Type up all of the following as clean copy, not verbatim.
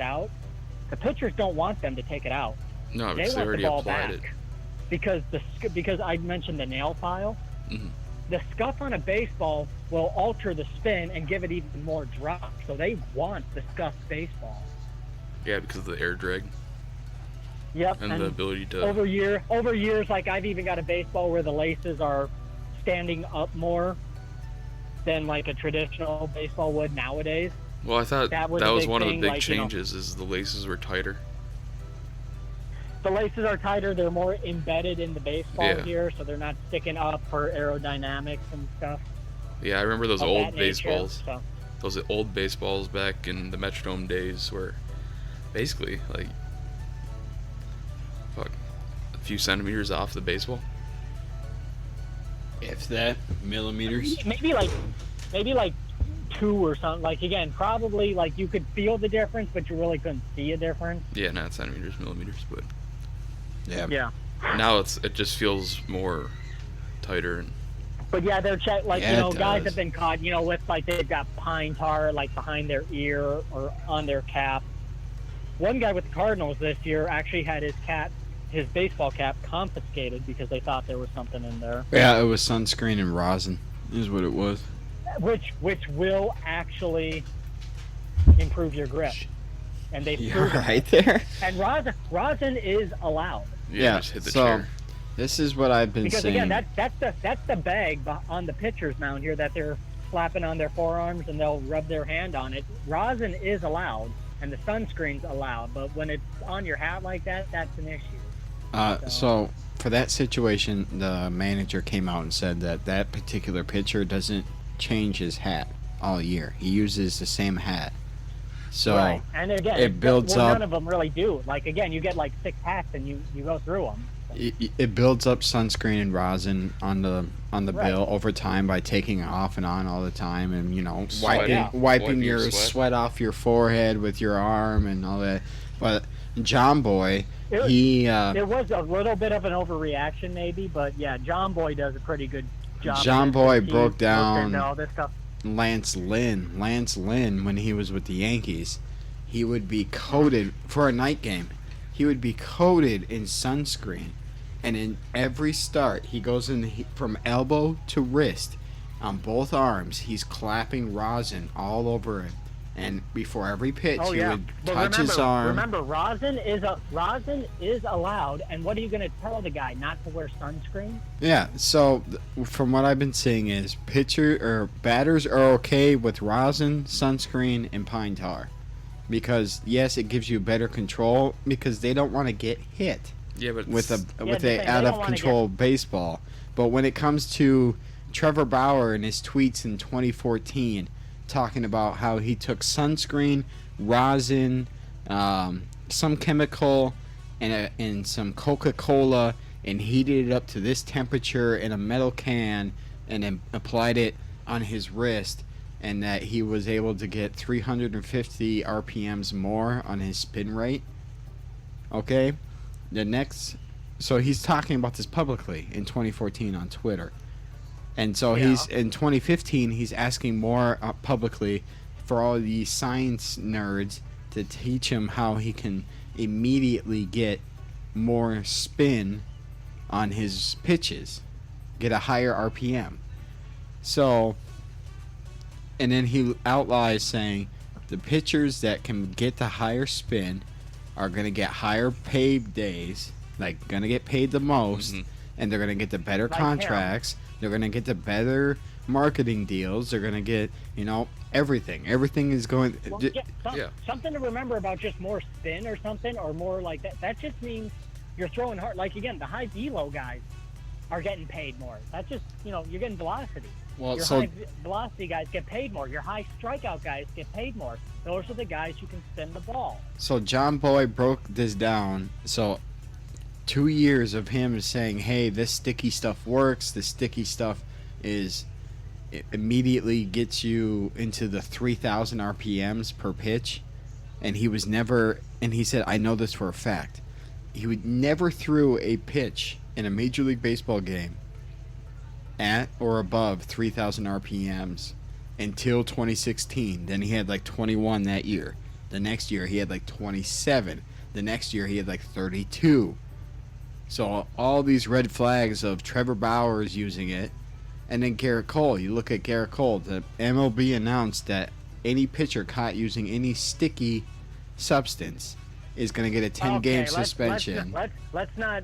out, the pitchers don't want them to take it out. No, They because they want the already ball applied back it. because I mentioned the nail file. Hmm. The scuff on a baseball will alter the spin and give it even more drop. So they want the scuffed baseball. Yeah, because of the air drag Yep, and the ability to. over years, like I've even got a baseball where the laces are standing up more than like a traditional baseball would nowadays. Well, I thought That that was a was big one of the thing, big like, you know, changes is the laces were tighter. the laces are tighter. They're more embedded in the baseball Yeah. here, so they're not sticking up for aerodynamics and stuff Yeah, I remember those of old that nature. baseballs. So Those old baseballs back in the Metrodome days were basically like fuck a few centimeters off the baseball. If that, millimeters. maybe like two or something. Like again, probably like you could feel the difference, but you really couldn't see a difference. Yeah, not centimeters, millimeters, but Yeah. Yeah. now it just feels more tighter and But yeah, they're like Yeah, you know, it guys does. have been caught, you know, with like they've got pine tar like behind their ear or on their cap. One guy with the Cardinals this year actually had his baseball cap confiscated because they thought there was something in there, Yeah, it was sunscreen and rosin, is what it was. which will actually improve your grip. And they've You're proven right there. And rosin is allowed yeah, just hit the so chair. this is what I've been because saying. again that's the bag on the pitcher's mound here that they're slapping on their forearms and they'll rub their hand on it. Rosin is allowed and the sunscreen's allowed, but when it's on your hat like that, that's an issue. So for that situation, the manager came out and said that that particular pitcher doesn't change his hat all year. He uses the same hat. So Right, and again, it builds well, up. none of them really do. Like again, you get like 6 hats and you go through them. It builds up sunscreen and rosin on the Right. bill over time by taking it off and on all the time, and Sweating. Yeah. wiping your your sweat. sweat off your forehead with your arm and all that. But John Boy, It- he It was a little bit of an overreaction, maybe, but yeah, John Boy does a pretty good job. John of this. Boy He broke looked down into all this stuff. Lance Lynn, when he was with the Yankees, he would be coated for a night game. He would be coated in sunscreen, and in every start, he goes from elbow to wrist on both arms. He's clapping rosin all over it, and before every pitch, Oh he yeah, would but touch his arm. remember, rosin is allowed. And what are you going to tell the guy not to wear sunscreen? Yeah, so from what I've been seeing is batters are okay with rosin, sunscreen, and pine tar. Because yes, it gives you better control because they don't want to get hit Yeah, but with a they out don't of wanna control baseball. But when it comes to Trevor Bauer and his tweets in 2014 talking about how he took sunscreen, rosin, some chemical, and some Coca-Cola and heated it up to this temperature in a metal can and then applied it on his wrist, and that he was able to get 350 RPMs more on his spin rate. Okay? So he's talking about this publicly in 2014 on Twitter. And so Yeah. he's in 2015 he's asking more publicly for all these science nerds to teach him how he can immediately get more spin on his pitches, get a higher RPM. So, and then he outlines saying the pitchers that can get the higher spin are going to get higher paid days, like going to get paid the most, Mhm. and they're going to get the better Like him. contracts. They're going to get the better marketing deals. They're going to get, everything. Everything is going. Well, Yeah. Something to remember about just more spin or something, or more like that. That just means you're throwing hard. Like again, the high velo guys are getting paid more. That's just you're getting velocity. Well, Your so high velocity guys get paid more. Your high strikeout guys get paid more. Those are the guys who can spin the ball. So John Boy broke this down. So 2 years of him saying, "Hey, this sticky stuff works. This sticky stuff it immediately gets you into the 3,000 RPMs per pitch." And he was never, and he said, "I know this for a fact. He would never threw a pitch in a Major League Baseball game at or above 3,000 RPMs until 2016. Then he had like 21 that year. The next year he had like 27. The next year he had like 32. So all these red flags of Trevor Bauer using it, and then Garrett Cole. You look at Garrett Cole. The MLB announced that any pitcher caught using any sticky substance is going to get a 10-game suspension. Let's not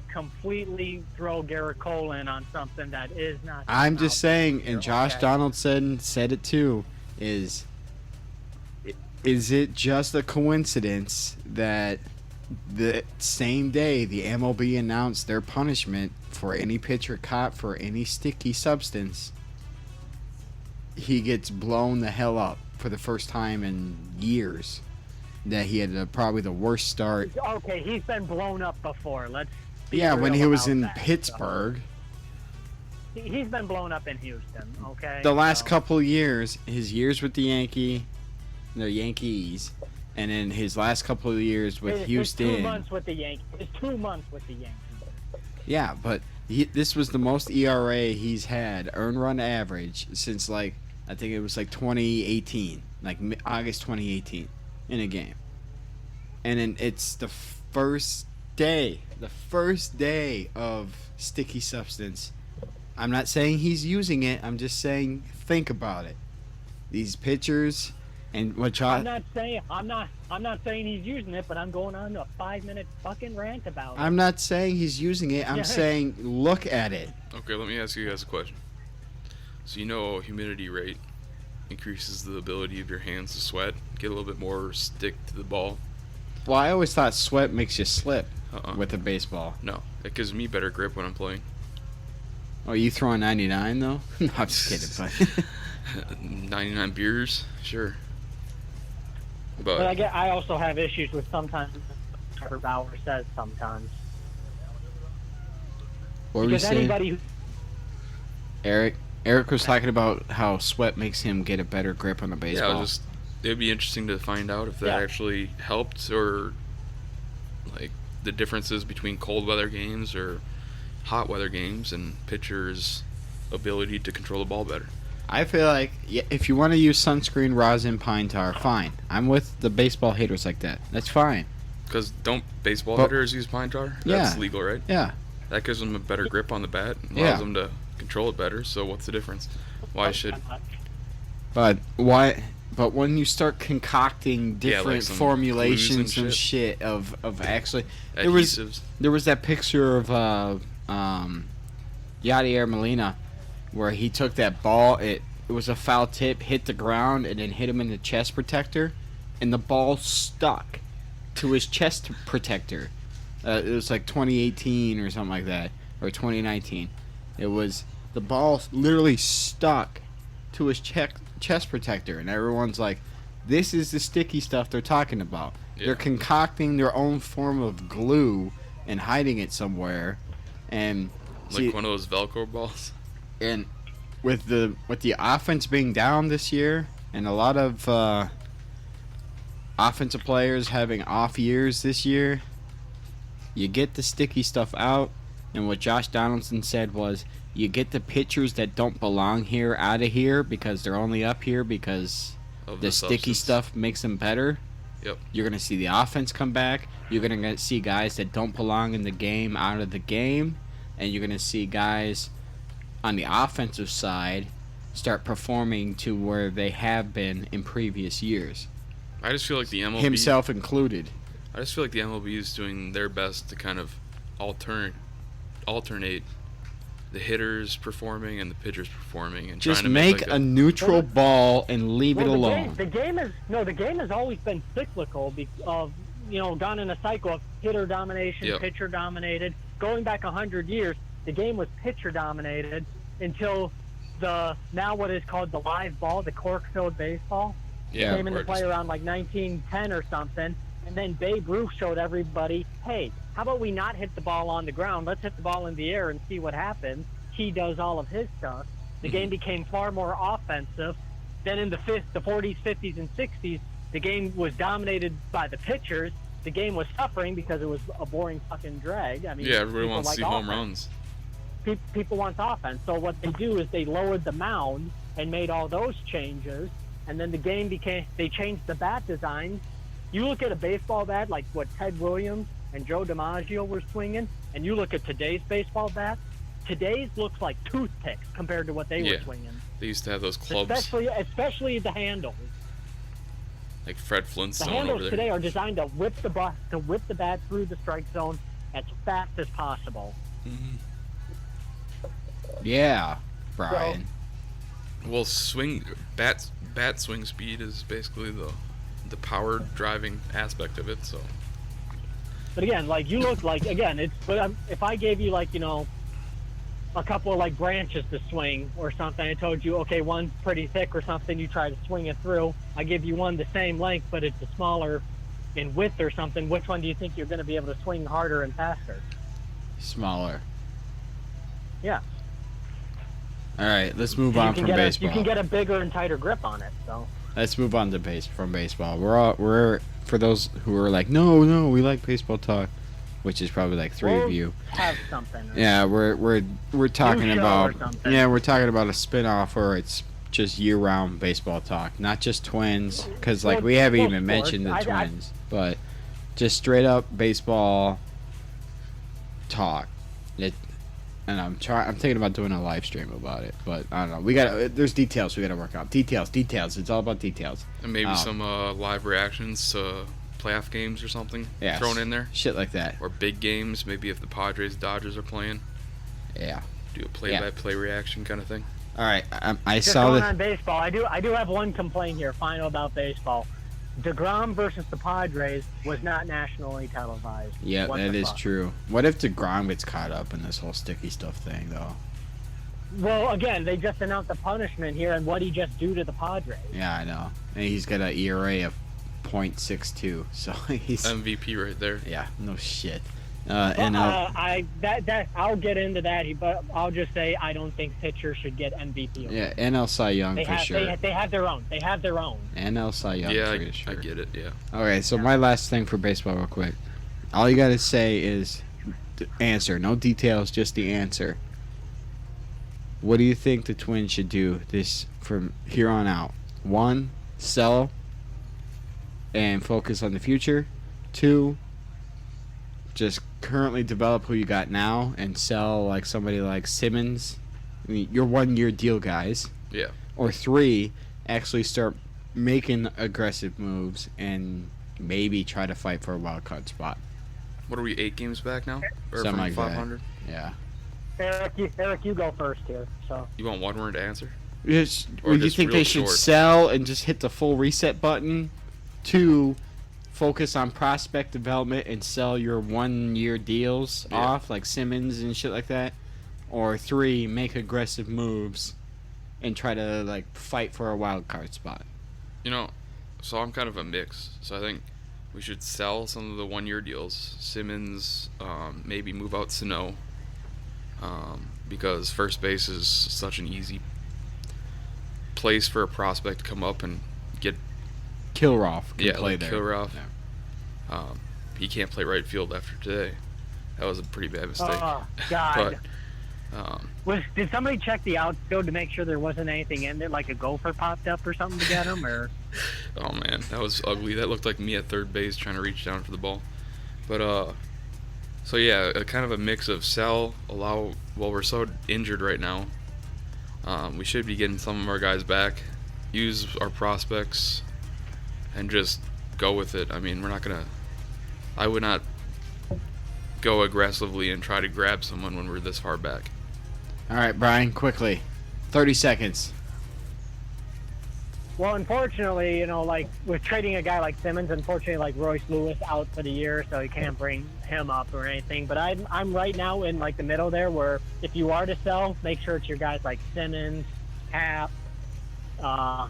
completely throw Garrett Cole in on something that is not. I'm just saying, and here, Josh okay? Donaldson said it too. Is it just a coincidence that the same day the MLB announced their punishment for any pitcher caught for any sticky substance, he gets blown the hell up for the first time in years? That he had probably the worst start. Okay, he's been blown up before. Let's. Be Yeah, when real he was about in that, Pittsburgh. so. He's been blown up in Houston. Okay. The last so. couple of years, his years with the Yankees, and then his last couple of years with His Houston. 2 months with the Yankees. His 2 months with the Yankees. Yeah, but this was the most ERA he's had, earned run average, since like I think it was like 2018, like August 2018, in a game. And then it's the first day of sticky substance. I'm not saying he's using it. I'm just saying think about it. These pitchers and what I'm not saying he's using it, but I'm going on a 5-minute fucking rant about it. I'm not saying he's using it. I'm Yeah. saying look at it. Okay, let me ask you guys a question. So you know humidity rate increases the ability of your hands to sweat, get a little bit more stick to the ball. Well, I always thought sweat makes you slip Uh-uh. with a baseball. No, it gives me better grip when I'm playing. Oh, you throwing 99 though? No, I'm just kidding. But 99 beers, sure. But But I also have issues with sometimes Trevor Bauer says sometimes. what were you Because saying, anybody who Eric? Eric was talking about how sweat makes him get a better grip on the baseball. yeah, it'd be interesting to find out if that Yeah. actually helped, or like the differences between cold weather games or hot weather games and pitchers' ability to control the ball better. I feel like if you want to use sunscreen, rosin, pine tar, fine. I'm with the baseball haters like that. That's fine. Because don't baseball But- hitters use pine tar? That's Yeah. legal, right? Yeah. That gives them a better grip on the bat and Yeah. allows them to control it better. So what's the difference? Why should But why? But when you start concocting Yeah, like different some formulations glues and and shit. shit of actually, there was adhesives? that picture of Yadier Molina where he took that ball. It was a foul tip, hit the ground, and then hit him in the chest protector, and the ball stuck to his chest protector. It was like 2018 or something like that, or 2019. It was the ball literally stuck to his chest protector, and everyone's like, "This is the sticky stuff they're talking about." Yeah. They're concocting their own form of glue and hiding it somewhere, and see, Like one of those Velcro balls? and with the offense being down this year, and a lot of offensive players having off years this year, you get the sticky stuff out, and what Josh Donaldson said was, you get the pitchers that don't belong here out of here because they're only up here because Of the sticky substance. stuff makes them better. Yep. You're going to see the offense come back. You're going to see guys that don't belong in the game out of the game. And you're going to see guys on the offensive side start performing to where they have been in previous years. I just feel like the MLB Himself included. I just feel like the MLB is doing their best to kind of alternate the hitters performing and the pitchers performing, and Just trying to make like a neutral ball and leave it Well, alone. The game has always been cyclical of gone in a cycle of hitter domination, Yep. pitcher dominated. Going back 100 years, the game was pitcher dominated until now what is called the live ball, the cork-filled baseball, Yeah, came into where it play just- around like 1910 or something. And then Babe Ruth showed everybody, hey, how about we not hit the ball on the ground? Let's hit the ball in the air and see what happens. He does all of his stuff. The game became far more offensive. Then in the 40s, 50s, and 60s, the game was dominated by the pitchers. The game was suffering because it was a boring fucking drag. I mean, Yeah, everybody people wants to like see home offense. runs. People want offense. So what they do is they lowered the mound and made all those changes. and then the game they changed the bat designs. You look at a baseball bat like what Ted Williams and Joe DiMaggio were swinging, and you look at today's baseball bat. Today's looks like toothpicks compared to what they were swinging. They used to have those clubs, especially the handles. like Fred The Flintstone over handles there. today are designed to whip the bat through the strike zone as fast as possible. Yeah, Brian. Well, bat swing speed is basically the power driving aspect of it. So But again, like you look like if I gave you like a couple of like branches to swing or something, I told you okay, one's pretty thick or something, you try to swing it through. I give you one the same length, but it's a smaller in width or something. Which one do you think you're going to be able to swing harder and faster? Smaller. Yeah. All right, let's move on from baseball. You can get a bigger and tighter grip on it. So Let's move on to from baseball. We're for those who are like, no, we like baseball talk, which is probably like three of you. Have something. Yeah, we're talking New show about or something. we're talking about a spin-off where it's just year-round baseball talk, not just Twins, because like we haven't even mentioned the Twins, but just straight up baseball talk. And I'm thinking about doing a live stream about it, but I don't know. There's details we gotta work out. Details. It's all about details. and maybe some live reactions to playoff games or something thrown in there, Shit like that. or big games. Maybe if the Dodgers are playing, Yeah. do a play-by-play reaction kind of thing. All right. I Just saw going that. on baseball, I do have one complaint here. Final about baseball. DeGrom versus the Padres was not nationally televised. Yeah, What that the is fuck? true. What if DeGrom gets caught up in this whole sticky stuff thing, though? Well, again, they just announced the punishment here, and what he just do to the Padres. Yeah, I know. And he's got an ERA of .62, so he's MVP right there. yeah, no shit. But, And I'll get into that, but I'll just say I don't think pitchers should get MVP. yeah, NL Cy Young They for have, sure. they have their own. They have their own. NL Cy Young Yeah, for sure. I get it. Yeah. Okay, so my last thing for baseball, real quick. All you gotta say is the answer, no details, just the answer. What do you think the Twins should do this from here on out? 1, sell and focus on the future. 2, just currently develop who you got now and sell like somebody like Simmons. I mean, your 1-year deal guys. Yeah. Or 3, actually start making aggressive moves and maybe try to fight for a wild card spot. What are we, 8 games back now? Or Something from like that. 500? Yeah. Eric, you go first here. So You want one word to answer? Just, Or do you just think real they should short. sell and just hit the full reset button? 2, focus on prospect development and sell your 1-year deals Yeah. off, like Simmons and shit like that? Or 3, make aggressive moves and try to like fight for a wild card spot? So I'm kind of a mix. So I think we should sell some of the 1-year deals. Simmons, maybe move out Sano. Because first base is such an easy place for a prospect to come up and get. Kilroff can play like there. Kilroff. Yeah. He can't play right field after today. That was a pretty bad mistake. Oh God. But Did somebody check the outfield to make sure there wasn't anything in there, like a gopher popped up or something to get him, or? oh man, that was ugly. That looked like me at third base trying to reach down for the ball. But so yeah, a kind of a mix of sell, allow. Well, we're so injured right now. We should be getting some of our guys back. Use our prospects, and just go with it. I mean, we're not gonna. I would not go aggressively and try to grab someone when we're this far back. All right, Brian, quickly. 30 seconds. Well, unfortunately, like with trading a guy like Simmons, unfortunately, like Royce Lewis out for the year, so you can't bring him up or anything. But I'm right now in like the middle there, where if you are to sell, make sure it's your guys like Simmons, Happ,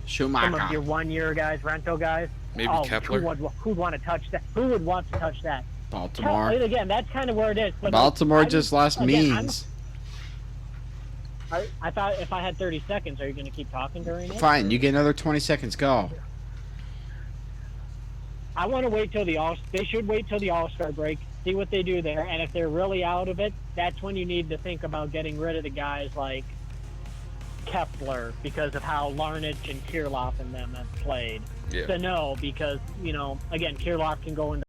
Schumacher. some of your 1-year guys, rental guys. Maybe Kepler. Who'd want to touch that? Who would want to touch that? Baltimore. And again, that's kind of where it is. But Baltimore I'm- just lost again, Means. I thought if I had 30 seconds, are you going to keep talking during it? Fine, you get another 20 seconds. Go. I want to wait till they should wait till the All-Star break, see what they do there, and if they're really out of it, that's when you need to think about getting rid of the guys like Kepler because of how Larnach and Kirilloff and them have played. Yeah. So no, because, again, Kirilloff can go into